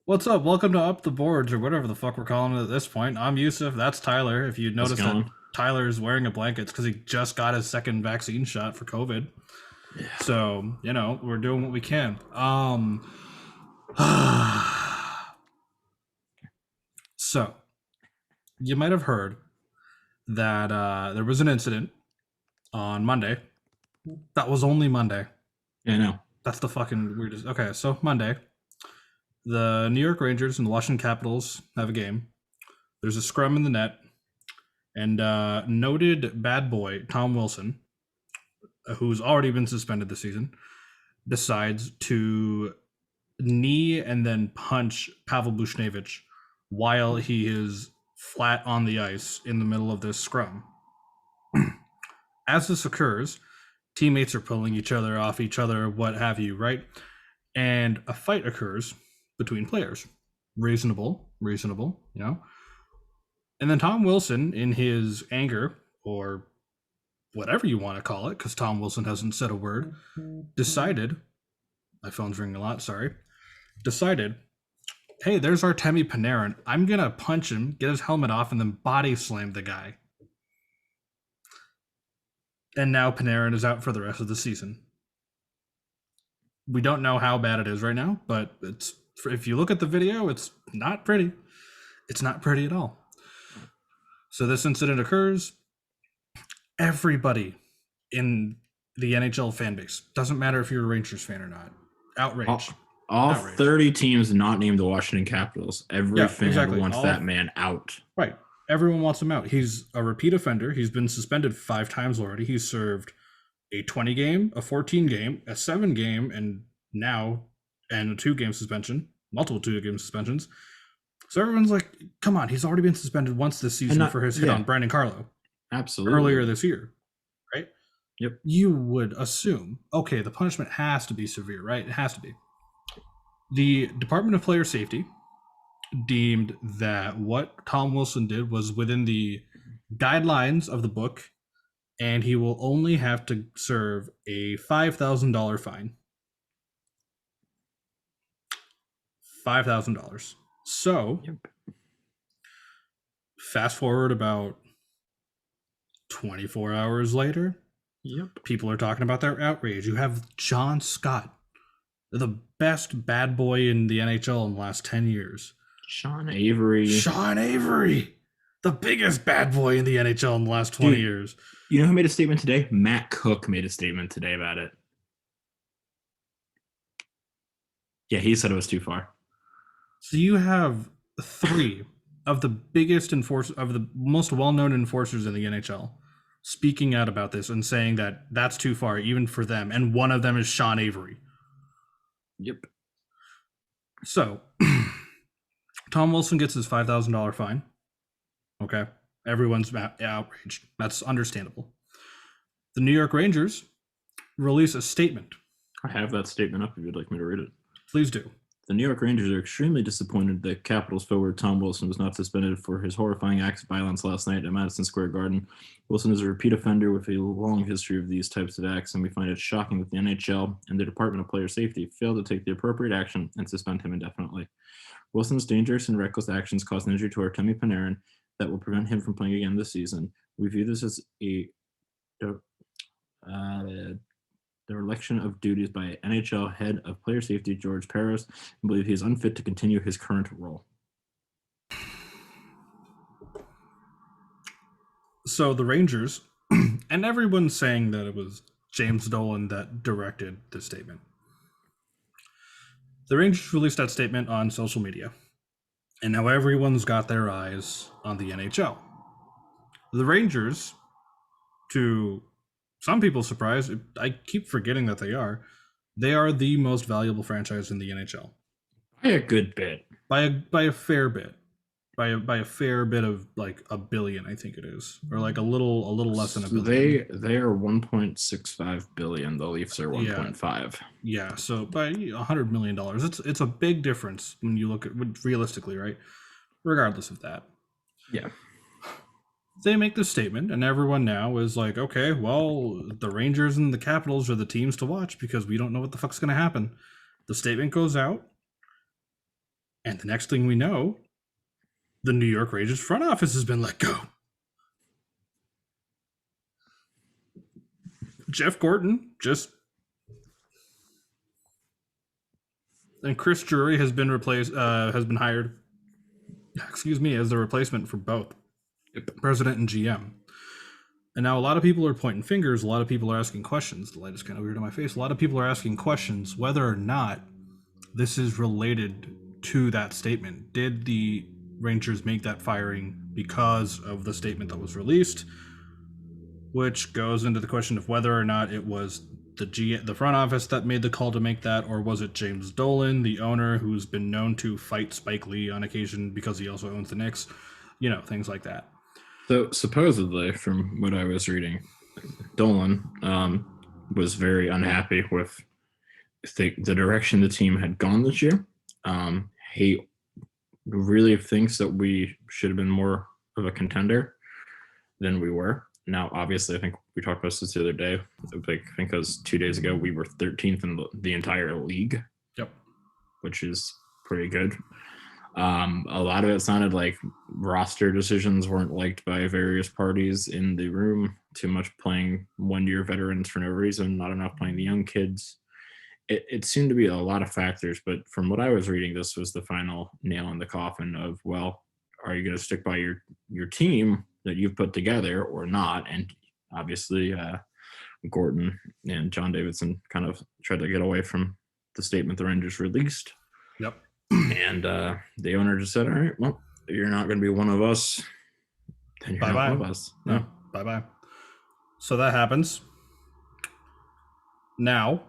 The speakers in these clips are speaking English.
What's up? Welcome to Up the Boards or whatever the fuck we're calling it at this point. I'm Yusuf. That's Tyler. If you How's it notice that going? Tyler's wearing a blanket, it's because he just got his second vaccine shot for COVID. Yeah. So, we're doing what we can. So, you might have heard that there was an incident on Monday. That was only Monday. Yeah, I know. That's the fucking weirdest. Okay, so Monday, the New York Rangers and the Washington Capitals have a game. There's a scrum in the net, and noted bad boy Tom Wilson, who's already been suspended this season, decides to knee and then punch Pavel Buchnevich while he is flat on the ice in the middle of this scrum. As this occurs, teammates are pulling each other off each other, what have you, right? And a fight occurs between players. Reasonable. And then Tom Wilson, in his anger, or whatever you want to call it, because Tom Wilson hasn't said a word, decided, my phone's ringing a lot, sorry, decided, hey, there's Artemi Panarin. I'm going to punch him, get his helmet off, and then body slam the guy. And now Panarin is out for the rest of the season. We don't know how bad it is right now, but if you look at the video, it's not pretty. It's not pretty at all. So this incident occurs. Everybody in the NHL fan base, doesn't matter if you're a Rangers fan or not, outrage. All Outrage. 30 teams not named the Washington Capitals. Every fan exactly. wants that man out. Right. Everyone wants him out. He's a repeat offender. He's been suspended 5 times already. He's served a 20 game, a 14 game, a 7 game, and a 2-game suspension, multiple 2-game suspensions. So everyone's like, come on, he's already been suspended once this season for his hit on Brandon Carlo. Absolutely. Earlier this year, right? Yep. You would assume, okay, the punishment has to be severe, right? It has to be. The Department of Player Safety deemed that what Tom Wilson did was within the guidelines of the book, and he will only have to serve a $5,000 fine. $5,000. So, fast forward about 24 hours later, people are talking about their outrage. You have John Scott, the best bad boy in the NHL in the last 10 years. Sean Avery, the biggest bad boy in the NHL in the last 20 years. You know who made a statement today? Matt Cook made a statement today about it. Yeah, he said it was too far. So you have 3 of the biggest of the most well-known enforcers in the NHL speaking out about this and saying that that's too far even for them, and one of them is Sean Avery. Yep. So Tom Wilson gets his $5,000 fine. Okay. Everyone's outraged. That's understandable. The New York Rangers release a statement. I have that statement up if you'd like me to read it. Please do. The New York Rangers are extremely disappointed that Capitals forward Tom Wilson was not suspended for his horrifying acts of violence last night at Madison Square Garden. Wilson is a repeat offender with a long history of these types of acts, and we find it shocking that the NHL and the Department of Player Safety failed to take the appropriate action and suspend him indefinitely. Wilson's dangerous and reckless actions caused injury to Artemi Panarin that will prevent him from playing again this season. We view this as a dereliction of duties by NHL head of player safety George Parros, and believe he is unfit to continue his current role. So the Rangers, and everyone's saying that it was James Dolan that directed the statement. The Rangers released that statement on social media, and now everyone's got their eyes on the NHL. The Rangers, to some people's surprise, I keep forgetting that they are the most valuable franchise in the NHL. By a good bit. By a fair bit. By a fair bit of like $1 billion, I think it is, or like a little less than $1 billion. They are 1.65 billion. The Leafs are 1.5. Yeah, so by $100 million, it's a big difference when you look at realistically, right? Regardless of that. Yeah. They make this statement, and everyone now is like, okay, well, the Rangers and the Capitals are the teams to watch because we don't know what the fuck's going to happen. The statement goes out. And the next thing we know, the New York Rangers front office has been let go. Jeff Gordon and Chris Drury has been hired. Excuse me, as the replacement for both president and GM. And now a lot of people are pointing fingers. A lot of people are asking questions. The light is kind of weird on my face. A lot of people are asking questions whether or not this is related to that statement. Did the Rangers make that firing because of the statement that was released? Which goes into the question of whether or not it was the front office that made the call to make that, or was it James Dolan, the owner, who's been known to fight Spike Lee on occasion because he also owns the Knicks, things like that. So supposedly, from what I was reading, Dolan was very unhappy with the direction the team had gone this year. He really thinks that we should have been more of a contender than we were. Now, obviously, I think we talked about this the other day. I think it was 2 days ago, we were 13th in the entire league. Yep. Which is pretty good. A lot of it sounded like roster decisions weren't liked by various parties in the room. Too much playing one-year veterans for no reason, not enough playing the young kids. It seemed to be a lot of factors, but from what I was reading, this was the final nail in the coffin of, well, are you going to stick by your team that you've put together or not? And obviously, Gordon and John Davidson kind of tried to get away from the statement the Rangers released. Yep. And the owner just said, all right, well, if you're not going to be one of us, then you're not one of us. No. Bye-bye. So that happens. Now,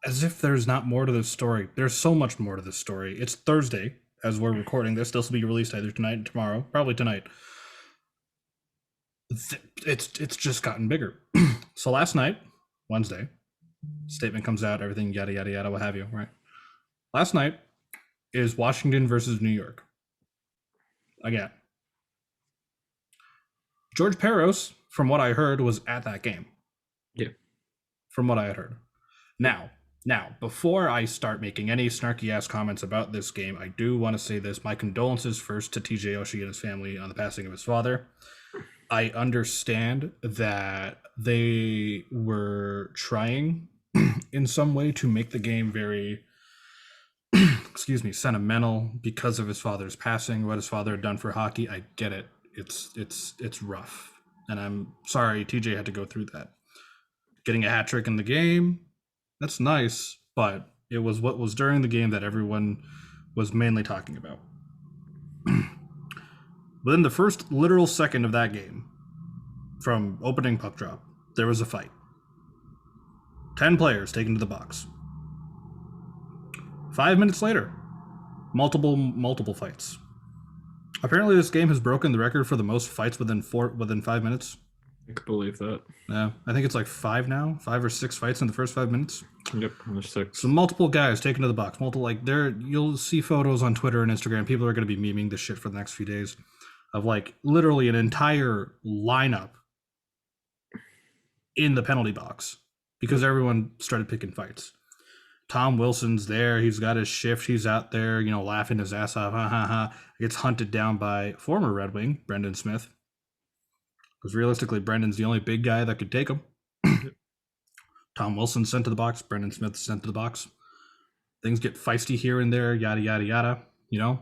as if there's not more to this story, there's so much more to this story. It's Thursday as we're recording this. This will be released either tonight or tomorrow, probably tonight. It's just gotten bigger. So last night, Wednesday, statement comes out, everything yada, yada, yada, what have you, right? Last night is Washington versus New York. Again. George Peros, from what I heard, was at that game. Yeah. From what I had heard. Now, before I start making any snarky-ass comments about this game, I do want to say this. My condolences first to TJ Oshie and his family on the passing of his father. I understand that they were trying in some way to make the game very, sentimental because of his father's passing, what his father had done for hockey. I get it. It's rough. And I'm sorry TJ had to go through that. Getting a hat trick in the game, that's nice, but it was what was during the game that everyone was mainly talking about. Within the first literal second of that game, from opening puck drop, there was a fight. 10 players taken to the box. 5 minutes later, multiple fights. Apparently this game has broken the record for the most fights within 5 minutes. I could believe that. Yeah, I think it's like 5 now. 5 or 6 fights in the first 5 minutes. Yep, there's 6. So multiple guys taken to the box. You'll see photos on Twitter and Instagram. People are going to be memeing this shit for the next few days of like literally an entire lineup in the penalty box because everyone started picking fights. Tom Wilson's there. He's got his shift. He's out there, laughing his ass off. Ha ha ha. Gets hunted down by former Red Wing, Brendan Smith. Because realistically, Brendan's the only big guy that could take him. Tom Wilson sent to the box. Brendan Smith sent to the box. Things get feisty here and there, yada, yada, yada.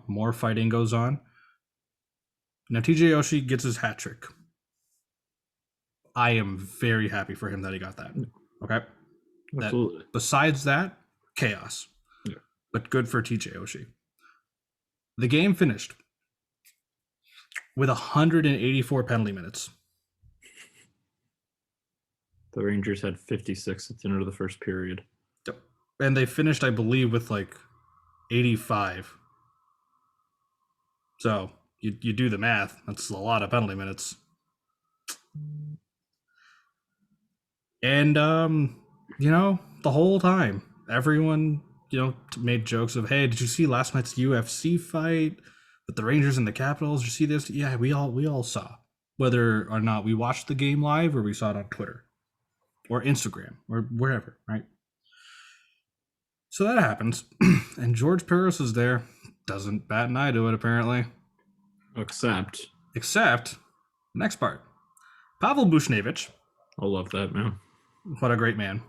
More fighting goes on. Now, TJ Oshie gets his hat trick. I am very happy for him that he got that. Okay? Absolutely. Besides that, chaos. Yeah. But good for TJ Oshie. The game finished with 184 penalty minutes. The Rangers had 56 at the end of the first period. And they finished, I believe, with like 85. So you do the math. That's a lot of penalty minutes. And, the whole time, everyone, made jokes of, hey, did you see last night's UFC fight with the Rangers and the Capitals? Did you see this? Yeah, we all saw. Whether or not we watched the game live or we saw it on Twitter or Instagram or wherever, right? So that happens. And George Peros is there doesn't bat an eye to it, apparently. Except, Next part. Pavel Buchnevich, I love that, man. what a great man,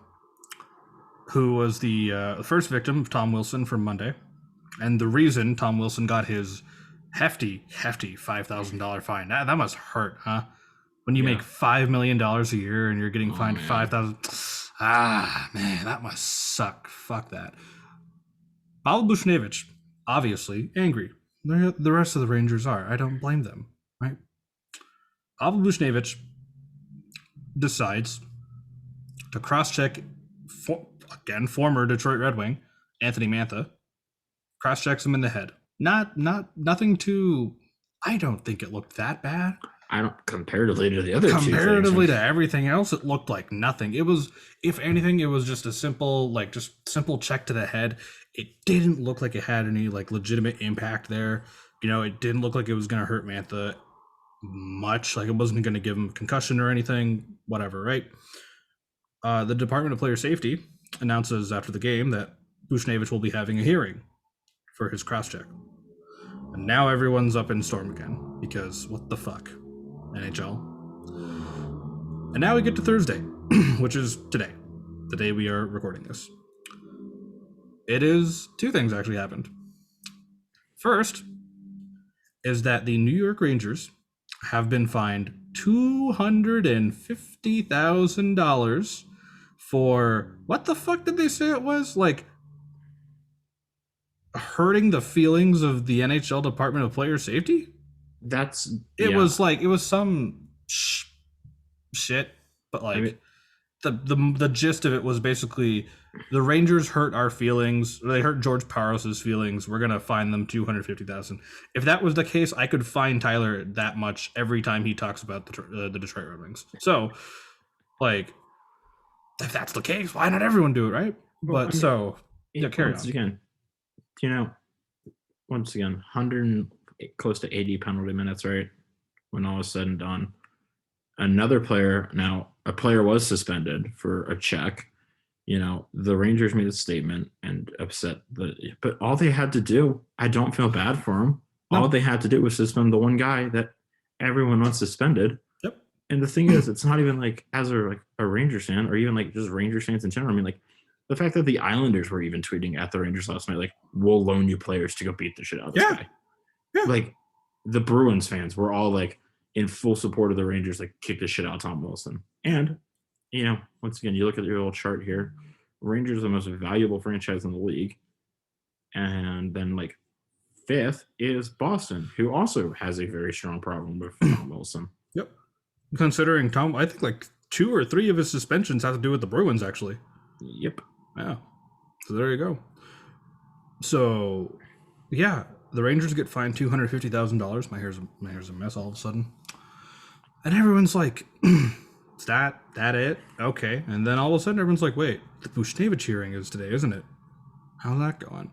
who was the first victim of Tom Wilson from Monday, and the reason Tom Wilson got his hefty $5,000 fine. That must hurt, huh? When you make $5 million a year and you're getting fined $5,000. Ah, man, that must suck. Fuck that. Pavel Buchnevich, obviously angry. The rest of the Rangers are. I don't blame them, right? Pavel Buchnevich decides to cross-check, former Detroit Red Wing, Anthony Mantha, cross-checks him in the head. Nothing too. I don't think it looked that bad. I don't, comparatively to the other comparatively to everything else, it looked like nothing. It was, if anything, it was just a simple check to the head. It didn't look like it had any like legitimate impact there. It didn't look like it was going to hurt Mantha much. Like, it wasn't going to give him concussion or anything, whatever, right? The Department of Player Safety announces after the game that Buchnevich will be having a hearing for his cross-check. And now everyone's up in storm again, because what the fuck, NHL. And now we get to Thursday, which is today, the day we are recording this. It is two things actually happened. First is that the New York Rangers have been fined $250,000 for, what the fuck did they say it was? Like, hurting the feelings of the NHL Department of Player Safety? It was some shit, but like, I mean, the gist of it was basically the Rangers hurt our feelings. They hurt George Paros's feelings. We're gonna fine them $250,000. If that was the case, I could fine Tyler that much every time he talks about the Detroit Red Wings. So, like, if that's the case, why not everyone do it, right? But carry on. Once again, 100 close to 80 penalty minutes, right? When all is said and done. A player was suspended for a check. The Rangers made a statement and upset, but all they had to do, I don't feel bad for them. All they had to do was suspend the one guy that everyone wants suspended. Yep. And the thing is, it's not even like as a Rangers fan or even like just Rangers fans in general. I mean, like, the fact that the Islanders were even tweeting at the Rangers last night, like, we'll loan you players to go beat the shit out of this guy. Yeah. Like, the Bruins fans were all like in full support of the Rangers, like, kick the shit out of Tom Wilson. And, once again, you look at your little chart here, Rangers are the most valuable franchise in the league. And then, like, fifth is Boston, who also has a very strong problem with Tom Wilson. Yep. Considering Tom, I think like 2 or 3 of his suspensions have to do with the Bruins, actually. Yep. Yeah. So there you go. So, yeah, the Rangers get fined $250,000. My hair's a mess all of a sudden. And everyone's like, is that it? Okay. And then all of a sudden everyone's like, wait, the Buchnevich hearing is today, isn't it? How's that going?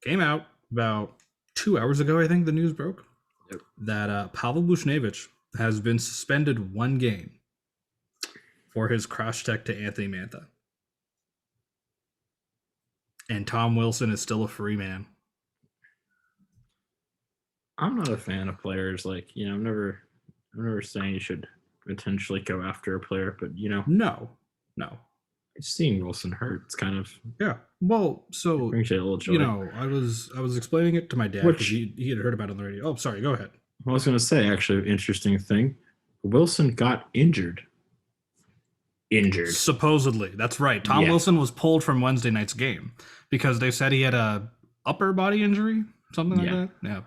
Came out about 2 hours ago, I think the news broke, that Pavel Buchnevich has been suspended 1 game for his cross-check to Anthony Mantha. And Tom Wilson is still a free man. I'm not a fan of players like, I'm never saying you should potentially go after a player, but No. Seeing Wilson hurt, it's kind of Well, so brings you a little joy. I was explaining it to my dad because he had heard about it on the radio. Oh, sorry, go ahead. I was going to say, actually, interesting thing. Wilson got injured. Supposedly, that's right. Tom Wilson was pulled from Wednesday night's game because they said he had a upper body injury, something like that. Yeah,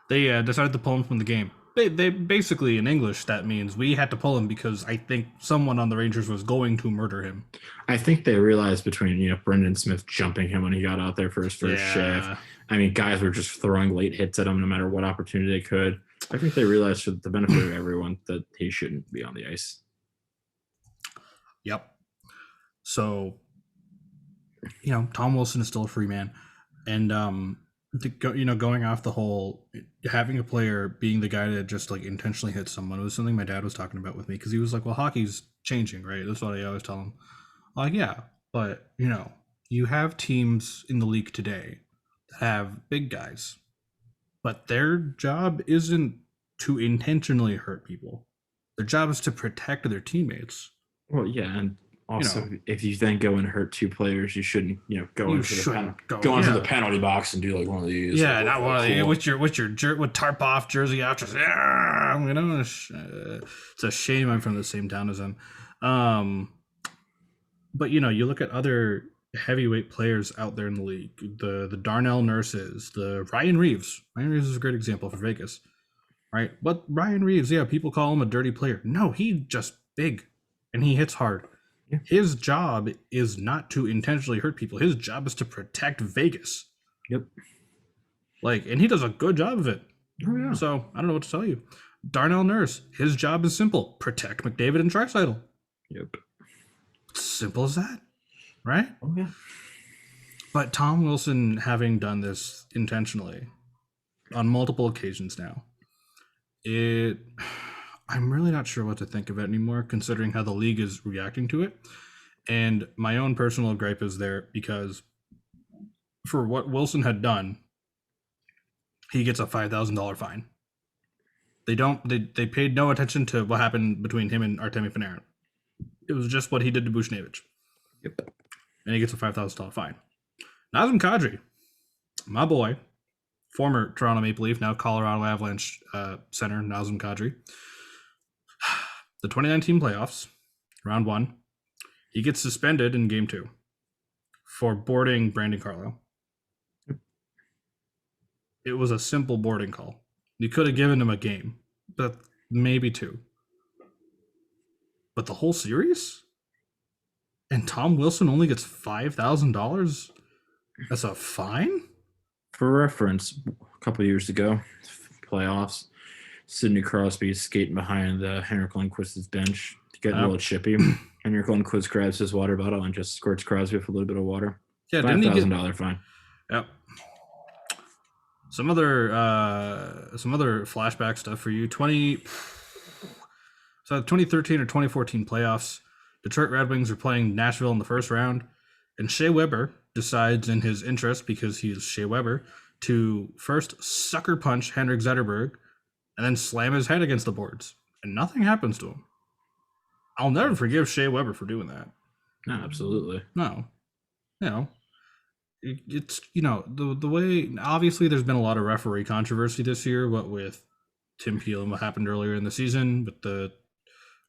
they decided to pull him from the game. They basically, in English, that means we had to pull him because I think someone on the Rangers was going to murder him. I think they realized between Brendan Smith jumping him when he got out there for his first shift. I mean, guys were just throwing late hits at him no matter what opportunity they could. I think they realized, for the benefit of everyone, that he shouldn't be on the ice. Yep. So, Tom Wilson is still a free man, and going off the whole having a player being the guy that just like intentionally hit someone was something my dad was talking about with me, because he was like, well, hockey's changing, right? That's what I always tell him. Like, yeah, but you have teams in the league today that have big guys, but their job isn't to intentionally hurt people. Their job is to protect their teammates. Well, yeah, and You also know, if you then go and hurt two players, you shouldn't, go you into shouldn't go. go into the Yeah, penalty box and do like one of these. yeah, like, not one of the cool. with tarp off jersey out. Just it's a shame I'm from the same town as him. But you look at other heavyweight players out there in the league, the Darnell Nurses, the Ryan Reeves. Ryan Reeves is a great example for Vegas, right? But Ryan Reeves, yeah, people call him a dirty player. No, he's just big and he hits hard. Yeah. His job is not to intentionally hurt people. His job is to protect Vegas. Yep. And he does a good job of it. Oh yeah. So I don't know what to tell you. Darnell Nurse, his job is simple: protect McDavid and Draisaitl. Yep. Simple as that, right? Oh yeah. But Tom Wilson, having done this intentionally on multiple occasions now, I'm really not sure what to think of it anymore, considering how the league is reacting to it. And my own personal gripe is there because for what Wilson had done, he gets a $5,000 fine. They paid no attention to what happened between him and Artemi Panarin. It was just what he did to Buchnevich. Yep. And he gets a $5,000 fine. Nazem Kadri, my boy, former Toronto Maple Leaf, now Colorado Avalanche center, Nazem Kadri. The 2019 playoffs, round 1, he gets suspended in game 2 for boarding Brandon Carlo. Yep. It was a simple boarding call. You could have given him a game, but maybe 2. But the whole series? And Tom Wilson only gets $5,000 as a fine? For reference, a couple years ago, playoffs, Sidney Crosby skating behind Henrik Lundqvist's bench, getting a little chippy. Henrik Lundqvist grabs his water bottle and just squirts Crosby with a little bit of water. Yeah, $5,000 fine. Yep. Some other flashback stuff for you. 2013 or 2014 playoffs, Detroit Red Wings are playing Nashville in the first round, and Shea Weber decides in his interest, because he is Shea Weber, to first sucker punch Henrik Zetterberg and then slam his head against the boards, and nothing happens to him. I'll never forgive Shea Weber for doing that. No, absolutely. No. It's, the way, obviously there's been a lot of referee controversy this year, what with Tim Peel and what happened earlier in the season with the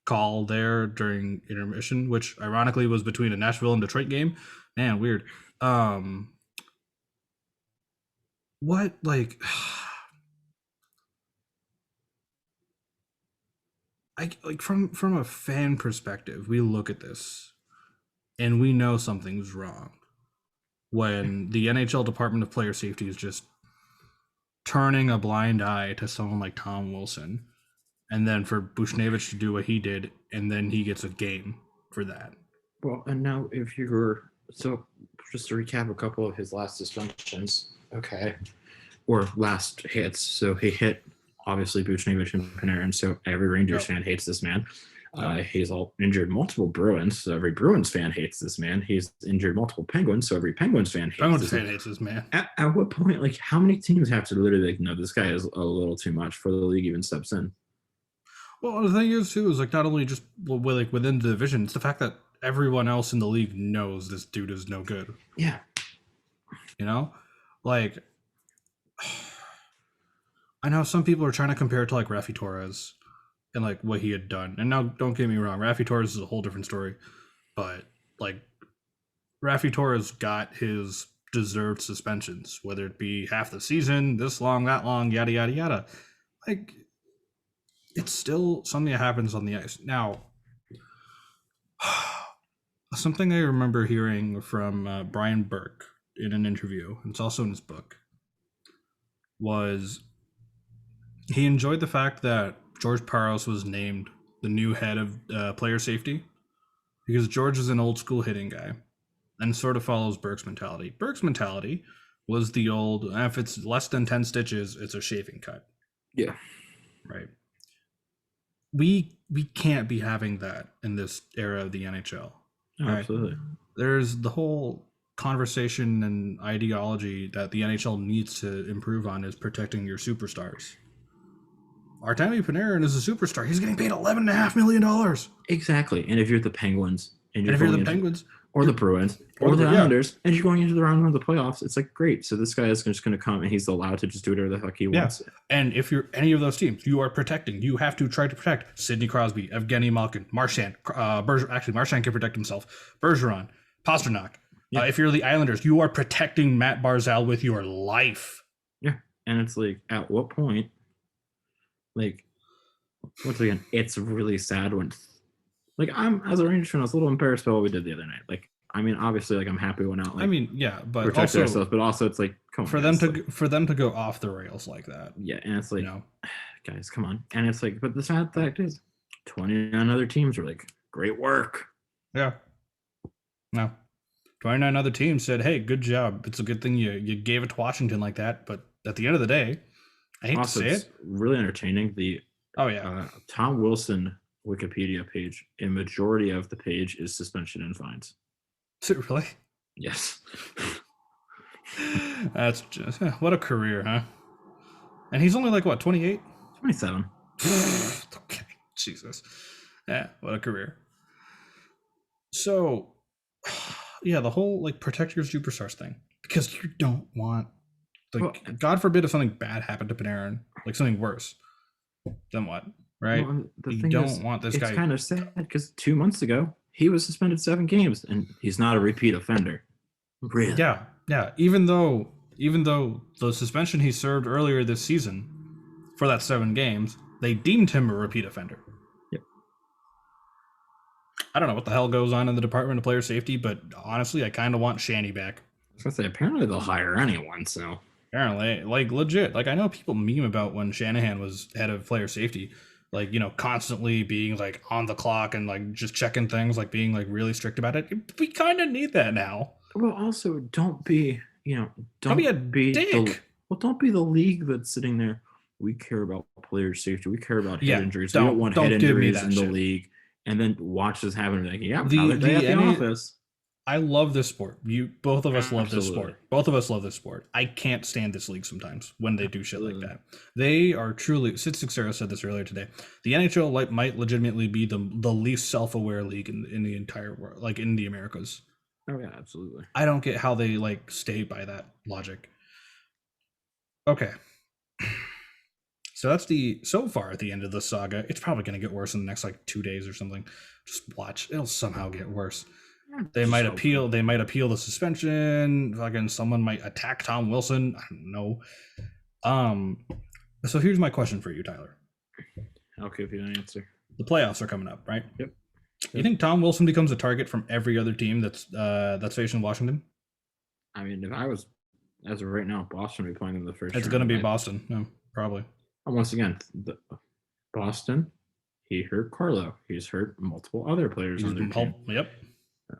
call there during intermission, which ironically was between a Nashville and Detroit game. Man, weird. What, from a fan perspective, we look at this and we know something's wrong when the NHL Department of Player Safety is just turning a blind eye to someone like Tom Wilson, and then for Buchnevich to do what he did, and then he gets a game for that. Well, and now if you were, so just to recap a couple of his last suspensions, okay, or last hits. So he hit, obviously, Buchnevich and Panarin, so every Rangers fan hates this man. He's injured multiple Bruins, so every Bruins fan hates this man. He's injured multiple Penguins, so every Penguins fan hates this man. At what point, how many teams have to literally, no, this guy is a little too much for the league even steps in? Well, the thing is, too, is not only just within the division, it's the fact that everyone else in the league knows this dude is no good. Yeah. I know some people are trying to compare it to Raffi Torres and what he had done. And now, don't get me wrong, Raffi Torres is a whole different story. But Raffi Torres got his deserved suspensions, whether it be half the season, this long, that long, yada yada yada. It's still something that happens on the ice. Now, something I remember hearing from Brian Burke in an interview, and it's also in his book, was he enjoyed the fact that George Paros was named the new head of player safety, because George is an old school hitting guy and sort of follows Burke's mentality. Burke's mentality was the old, if it's less than 10 stitches, it's a shaving cut. Yeah. Right. We can't be having that in this era of the NHL. Oh, right? Absolutely. There's the whole conversation and ideology that the NHL needs to improve on is protecting your superstars. Artemi Panarin is a superstar. He's getting paid $11.5 million. Exactly. And if you're the Penguins and And you're if you're going the into, Penguins or the Bruins or the Islanders and you're going into the round of the playoffs, it's like, great. So this guy is just going to come and he's allowed to just do whatever the heck he wants. And if you're any of those teams, you are protecting. You have to try to protect Sidney Crosby, Evgeny Malkin, Marchand. Actually, Marchand can protect himself. Bergeron, Pasternak. Yeah. If you're the Islanders, you are protecting Matt Barzal with your life. Yeah. And it's like, at what point, like, once again, it's really sad when, like, I'm, as a Rangers fan, I was a little embarrassed by what we did the other night. Like, I mean, obviously, like, I'm happy we went out. Like, I mean, yeah, but protect also ourselves, but also it's like, come on, for guys, them to go off the rails like that. Yeah, and it's like, You know? guys, come on. And it's like, but the sad fact is, 29 other teams were like, great work. Yeah. No. 29 other teams said, hey, good job. It's a good thing you gave it to Washington like that. But at the end of the day, I hate Also, to say it's it. really entertaining. The Tom Wilson Wikipedia page, a majority of the page is suspension and fines. Is it really? Yes. That's just what a career, huh? And he's only like what, 28? 27. Okay, Jesus. Yeah, what a career. So, yeah, the whole like protect your superstars thing, because you don't want, like, God forbid if something bad happened to Panarin, like something worse. Then what, right? Well, you don't want this guy. It's kind of sad because 2 months ago he was suspended 7 games and he's not a repeat offender. Really? Yeah. Even though the suspension he served earlier this season for that 7 games, they deemed him a repeat offender. Yep. I don't know what the hell goes on in the Department of Player Safety, but honestly, I kind of want Shanny back. I was gonna say, apparently they'll hire anyone, so. Apparently, like, legit. Like, I know people meme about when Shanahan was head of player safety, like, you know, constantly being like on the clock and like just checking things, like being like really strict about it. We kind of need that now. Well, also, don't be a dick. Don't be the league that's sitting there. We care about player safety. We care about head injuries. We don't want head injuries in the league. And then watch this happen. Like, yeah, another day at the office. I love this sport. Both of us love this sport. Both of us love this sport. I can't stand this league sometimes when they do shit like that. They are truly. Sid Sixera said this earlier today. The NHL might legitimately be the least self-aware league in the entire world, like in the Americas. Oh yeah, absolutely. I don't get how they like stay by that logic. Okay. So that's so far at the end of the saga. It's probably going to get worse in the next like 2 days or something. Just watch. It'll somehow get worse. They might appeal. They might appeal the suspension. Fucking someone might attack Tom Wilson. I don't know. So here's my question for you, Tyler. I'll give you an answer. The playoffs are coming up, right? Yep. You think Tom Wilson becomes a target from every other team that's facing Washington? I mean, if I was, as of right now, Boston would be playing them the first. It's going to be Boston. No, probably. And once again, Boston. He hurt Carlo. He's hurt multiple other players on their team. Yep.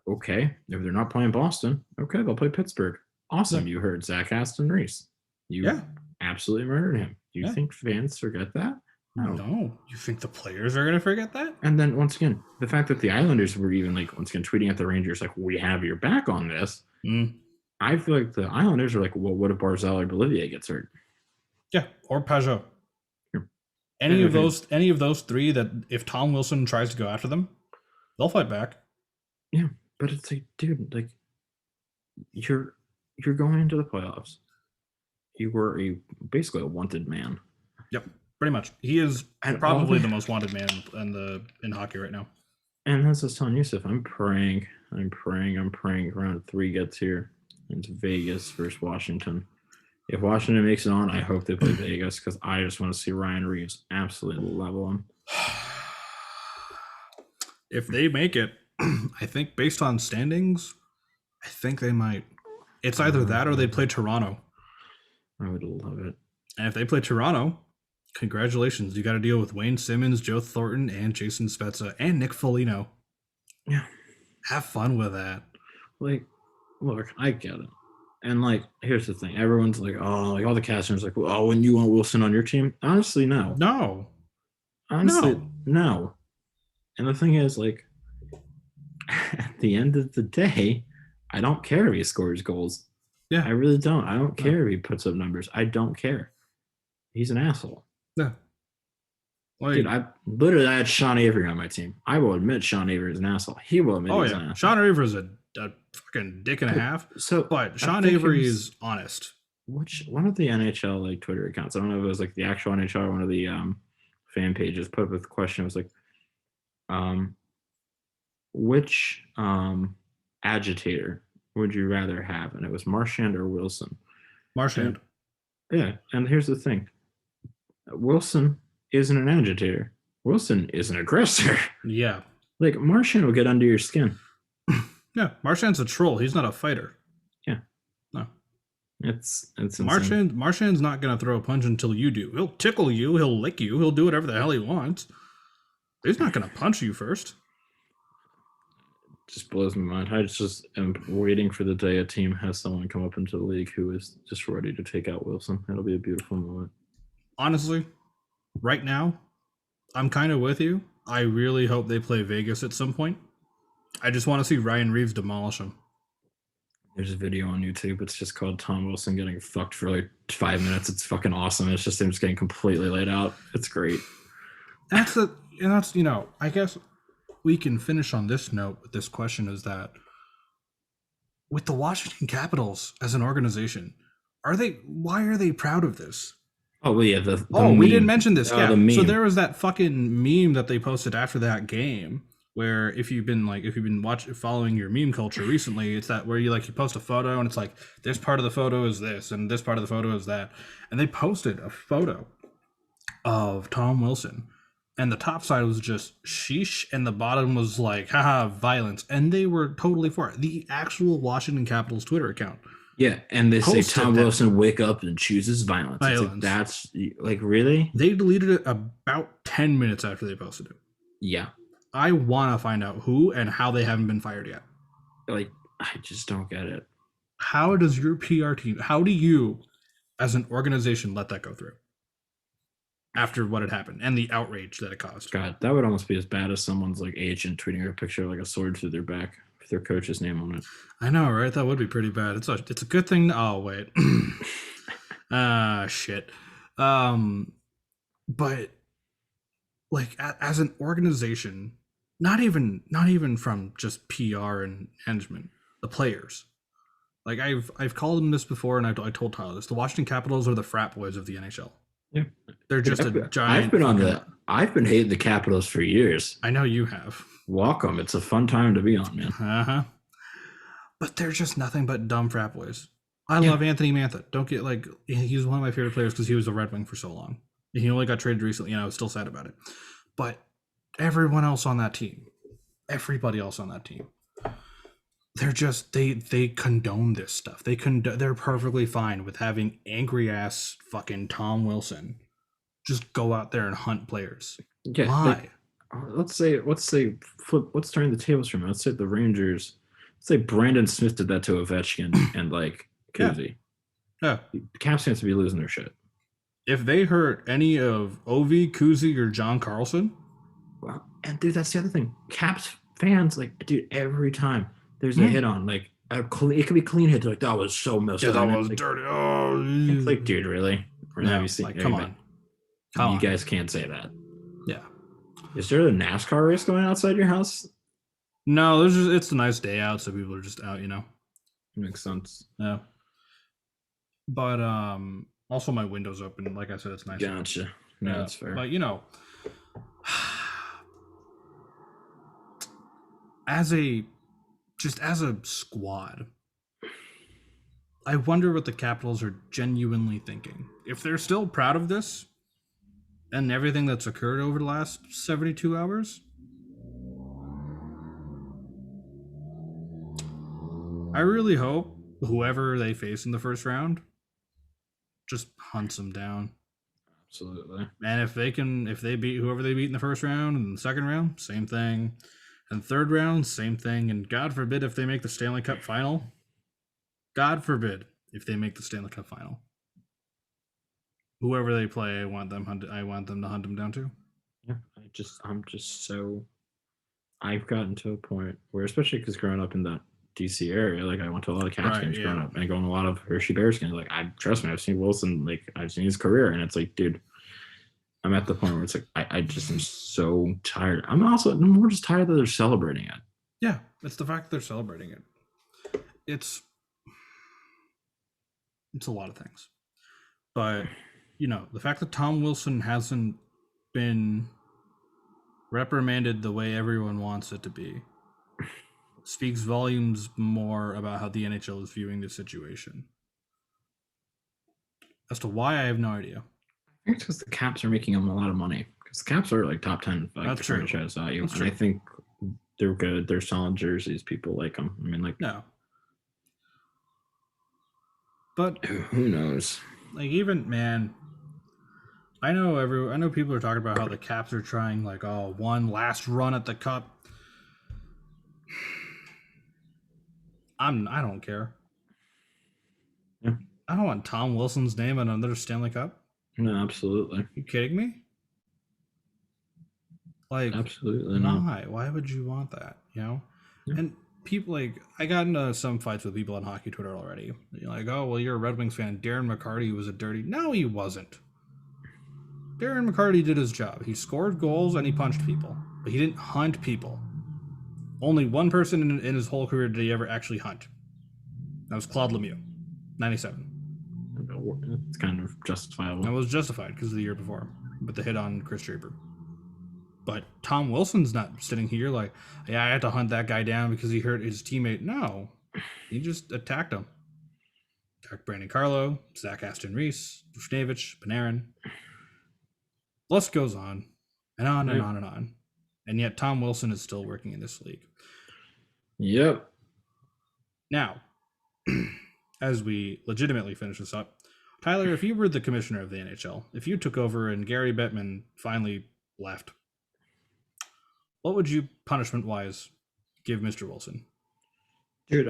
Okay, if they're not playing Boston, okay, they'll play Pittsburgh. Awesome, you heard Zach Aston Reese. You absolutely murdered him. Do you think fans forget that? No. You think the players are going to forget that? And then once again, the fact that the Islanders were even like once again tweeting at the Rangers like, "We have your back on this." I feel like the Islanders are like, "Well, what if Barzal or Bolivia gets hurt?" Yeah, or Pajot. Any of those three that if Tom Wilson tries to go after them, they'll fight back. Yeah, but it's like, dude, like you're going into the playoffs. You were basically a wanted man. Yep, pretty much. He is probably the most wanted man in hockey right now. And as I was telling Yusuf, I'm praying round 3 gets here. It's Vegas versus Washington. If Washington makes it on, I hope they play Vegas because I just want to see Ryan Reeves absolutely level him. If they make it, I think based on standings, I think they might. It's either that or they play Toronto. I would love it. And if they play Toronto, congratulations. You got to deal with Wayne Simmons, Joe Thornton, and Jason Spezza, and Nick Foligno. Yeah. Have fun with that. Like, look, I get it. And, like, here's the thing. Everyone's like, oh, like all the casters like, oh, when you want Wilson on your team? Honestly, no. No. Honestly, no. And the thing is, like, at the end of the day, I don't care if he scores goals. Yeah. I really don't. I don't No. care if he puts up numbers. I don't care. He's an asshole. Yeah. Like, Dude, I had Sean Avery on my team. I will admit Sean Avery is an asshole. He will admit he's an asshole. Sean Avery is a fucking dick and a half. So, but Sean Avery is honest. Which one of the NHL like Twitter accounts? I don't know if it was like the actual NHL or one of the fan pages put up with the question. It was like, which agitator would you rather have? And it was Marchand or Wilson. Marchand. Yeah, and here's the thing: Wilson isn't an agitator. Wilson is an aggressor. Yeah. Like Marchand will get under your skin. Yeah, Marchand's a troll. He's not a fighter. Yeah. No. It's insane. Marchand's not gonna throw a punch until you do. He'll tickle you, he'll lick you, he'll do whatever the hell he wants. He's not gonna punch you first. Just blows my mind. I just am waiting for the day a team has someone come up into the league who is just ready to take out Wilson. It'll be a beautiful moment. Honestly, right now, I'm kind of with you. I really hope they play Vegas at some point. I just want to see Ryan Reeves demolish him. There's a video on YouTube. It's just called Tom Wilson getting fucked for like 5 minutes. It's fucking awesome. It's just him just getting completely laid out. It's great. I guess we can finish on this note with this question is that with the Washington Capitals as an organization, why are they proud of this? Oh, well, yeah. We didn't mention this. Yeah. The so there was that fucking meme that they posted after that game where if you've been following your meme culture recently, it's that where you post a photo and it's like this part of the photo is this and this part of the photo is that. And they posted a photo of Tom Wilson. And the top side was just sheesh, and the bottom was like, haha, violence. And they were totally for it. The actual Washington Capitals Twitter account. Yeah, and they say Tom Wilson wake up and chooses violence. It's like, that's like, really? They deleted it about 10 minutes after they posted it. Yeah. I want to find out who and how they haven't been fired yet. Like, I just don't get it. How does your PR team, how do you, as an organization, let that go through? After what had happened and the outrage that it caused. God, that would almost be as bad as someone's like agent tweeting a picture of like a sword through their back with their coach's name on it. I know, right? That would be pretty bad. It's a good thing. Oh wait, shit. But like as an organization, not even from just PR and management, the players. Like I've called them this before, and I told Tyler this. The Washington Capitals are the frat boys of the NHL. Yeah, they're just a giant. I've been hating the Capitals for years. I know you have. Welcome. It's a fun time to be on, man. But they're just nothing but dumb frat boys. I love Anthony Mantha. Don't get he's one of my favorite players because he was a Red Wing for so long. He only got traded recently, and I was still sad about it. But everybody else on that team, they're just they condone this stuff. They're perfectly fine with having angry ass fucking Tom Wilson just go out there and hunt players. Yeah, why? Let's say let's turn the tables from it. Let's say the Rangers. Let's say Brandon Smith did that to Ovechkin and like Kuzi. Yeah. Caps fans to be losing their shit. If they hurt any of Ovi, Kuzi, or John Carlson, well, and dude, that's the other thing. Caps fans, like, dude, every time there's a hit on, like, it could be clean hit. Like, that was so messed up. That was dirty. Oh, it's like, dude, really? Come on. You guys can't say that. Yeah. Is there a NASCAR race going outside your house? No, it's a nice day out, so people are just out, Makes sense. Yeah. But also my window's open. Like I said, it's nice. Gotcha. No, that's fair. But as a squad, I wonder what the Capitals are genuinely thinking. If they're still proud of this and everything that's occurred over the last 72 hours, I really hope whoever they face in the first round just hunts them down. Absolutely. And if they beat whoever they beat in the first round and the second round, same thing. And third round, same thing. And God forbid if they make the Stanley Cup final. God forbid if they make the Stanley Cup final. Whoever they play, I want them to hunt them down too. Yeah, I've gotten to a point where, especially because growing up in that DC area. Like I went to a lot of Caps Right, games growing yeah. up, and going to a lot of Hershey Bears games. Like I trust me, I've seen Wilson. Like I've seen his career, and it's like, dude, I'm at the point where it's like I just am so tired. I'm more just tired that they're celebrating it. Yeah, it's the fact that they're celebrating it. It's a lot of things. But, the fact that Tom Wilson hasn't been reprimanded the way everyone wants it to be speaks volumes more about how the NHL is viewing the situation. As to why, I have no idea. I think it's because the Caps are making them a lot of money. Because the Caps are like top 10 like the franchise value. That's and true. I think they're good. They're selling jerseys. People like them. I mean, like, No. But who knows? like, even, man, I know people are talking about how the Caps are trying like, one last run at the cup. I don't care. Yeah. I don't want Tom Wilson's name on another Stanley Cup. No, absolutely. You kidding me? Like, absolutely why? not. Why would you want that? Yeah. And people I got into some fights with people on hockey Twitter already. You're like, oh well, you're a Red Wings fan. Darren McCarty was a dirty. No, he wasn't. Darren McCarty did his job. He scored goals and he punched people, but he didn't hunt people. Only one person in his whole career did he ever actually hunt. That was Claude Lemieux, 97. It's kind of justifiable. That was justified because of the year before, with the hit on Chris Draper. But Tom Wilson's not sitting here like, yeah, I had to hunt that guy down because he hurt his teammate. No, he just attacked him. Attacked Brandon Carlo, Zach Aston Reese, Buchnevich, Panarin. List goes on and on and on and on. And yet Tom Wilson is still working in this league. Yep. Now, as we legitimately finish this up, Tyler, if you were the commissioner of the NHL, if you took over and Gary Bettman finally left, what would you, punishment-wise, give Mr. Wilson? Dude,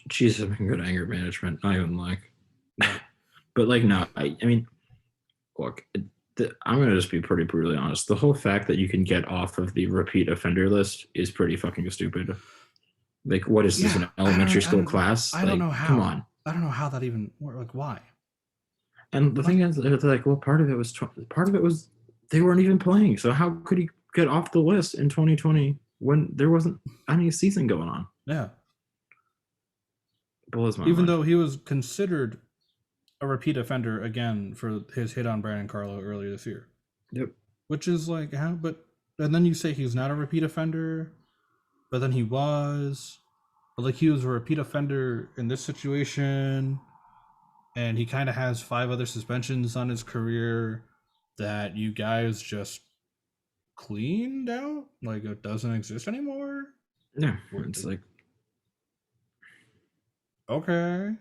Jesus, I've been good at anger management. Not even like, but like, no, I mean, look, I'm gonna just be pretty brutally honest. The whole fact that you can get off of the repeat offender list is pretty fucking stupid. Like, what is this, an elementary school class? I don't know how. Come on. I don't know how that even worked. Like, why? And the thing is, they're like, well, part of it was they weren't even playing. So how could he get off the list in 2020 when there wasn't any season going on? Yeah. Blows my mind. Even though he was considered a repeat offender again for his hit on Brandon Carlo earlier this year. Yep. Which is like, how? But and then you say he's not a repeat offender, but then he was. But like, he was a repeat offender in this situation, and he kind of has 5 other suspensions on his career that you guys just cleaned out. Like, it doesn't exist anymore. Yeah, it's like, okay,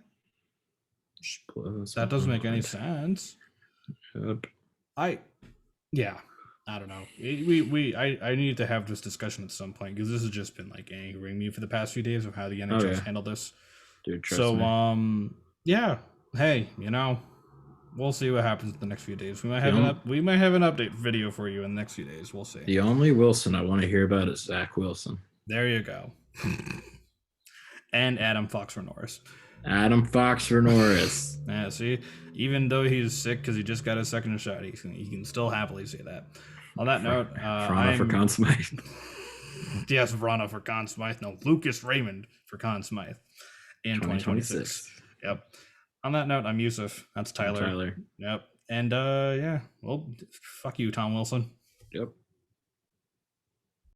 that doesn't make any sense. Yep. I don't know. I need to have this discussion at some point because this has just been like angering me for the past few days of how the NHL's handled this. Dude, trust me. Yeah. Hey, we'll see what happens in the next few days. We might have an update video for you in the next few days. We'll see. The only Wilson I want to hear about is Zach Wilson. There you go. And Adam Fox-Norris. Yeah, see, even though he's sick because he just got a second shot, he can still happily say that. On that note, Vrana for Conn Smythe. Yes, Vrana for Conn Smythe. No, Lucas Raymond for Conn Smythe in 2026. Yep. On that note, I'm Yusuf. That's Tyler. Tyler. Yep. And well, fuck you, Tom Wilson. Yep.